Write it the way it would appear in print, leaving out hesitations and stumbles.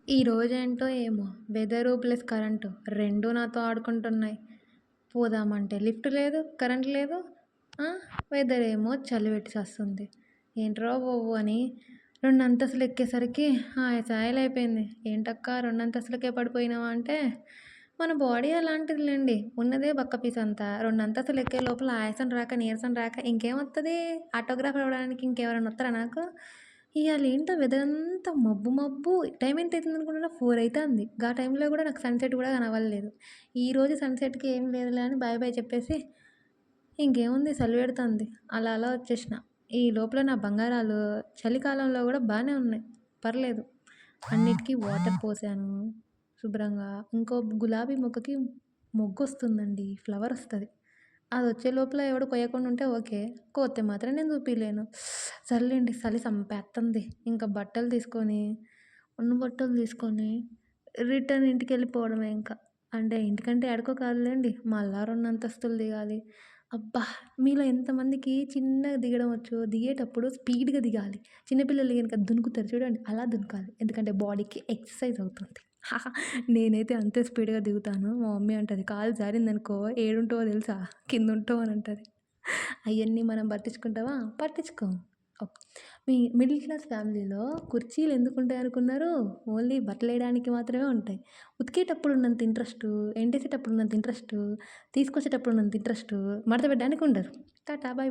ఈ రోజేంటో ఏమో weather plus current 2 నాతో ఆడుకుంటున్నాయి. పోదామంటే లిఫ్ట్ లేదు, కరెంట్ లేదు. ఆ! వెదర్ ఏమో చలి పెట్టి సస్తుంది. ఏంట్రా బాబు అని 2 అంతస్తులు ఎక్కేసరికి హాయిసైలయిపోయింది. ఏంటక్కా 2 అంతస్తులకే పడిపోయినావా అంటే, మన బాడీ అలాంటిదిలెండి. ఉన్నదే బక్క అంతా. 2 అంతస్తులు ఎక్కే లోపల ఆయాసం రాక, నీరసం రాక ఇంకేమొత్తది? ఆటోగ్రాఫ్ ఇవ్వడానికి ఇంకెవరైనా వత్తరా నాకు? ఇయాలేంటో వెదరంతా మబ్బు మబ్బు. టైం ఎంతయితుందనుకుంటున్నావు? 4 అయితాంది. గా టైంలో గూడా నాకు సన్‌సెట్ గూడా కనబడలేదు. ఈరోజు సన్‌సెట్‌కి ఏం లేదులే అని బాయ్ బాయ్ చెప్పేసి, ఇంకేముంది సలి పెడతాంది. అలా అలా వచ్చేసిన. ఈ లోపల నా బంగారాలు చలికాలంలో గూడా బానే ఉన్నాయి. పర్లేదు. అన్నిటికి వాటర్ పోసాను శుభ్రంగా. ఇంకో గులాబీ మొక్కకి మొగ్గొస్తుందండి. ఫ్లవరొస్తది. అదొచ్చే లోపల ఎవడు కొయ్యకుండా ఉంటే ఓకే. కోత్తే మాత్రం నేను చూపియలేను. సర్లేండి చలి సంపేత్తంది. ఇంక బట్టలు తీసుకొని, ఉన్న బట్టలు తీసుకొని రిటర్న్ ఇంటికెళ్ళిపోవడమే ఇంక. అంటే ఇంటికంటే ఏడకో కాదులెండి. మళ్ళా 2 అంతస్తులు దిగాలి. అబ్బా! మీలో ఎంతమందికి చిన్నగా దిగడం వచ్చు? దిగేటప్పుడు స్పీడ్‌గా దిగాలి. చిన్న పిల్లలు గనుక దునుకుతారు చూడండి అలా దునకాలి. ఎందుకంటే బాడీకి ఎక్సర్సైజ్ అవుతుంది. నేనైతే అంతే స్పీడ్‌గా దిగుతాను. మా మమ్మీ అంటది, "కాలు జారిందనుకో ఏడుంటావో తెలుసా? కిందుంటావు" అని అంటది. అయన్నీ మనం పట్టించుకుంటామా? పట్టించుకోం. ఓక్ మీ మిడిల్ క్లాస్ ఫ్యామిలీలో కుర్చీలు ఎందుకుంటాయనుకున్నారు? ఓన్లీ బట్టలేయడానికి మాత్రమే ఉంటాయి. ఉతికేటప్పుడు ఉన్నంత ఇంట్రెస్టు, ఎండేసేటప్పుడు ఉన్నంత ఇంట్రెస్టు, తీసుకొచ్చేటప్పుడు ఉన్నంత ఇంట్రెస్టు మడత పెట్టడానికి ఉండదు. టాటా! Bye bye.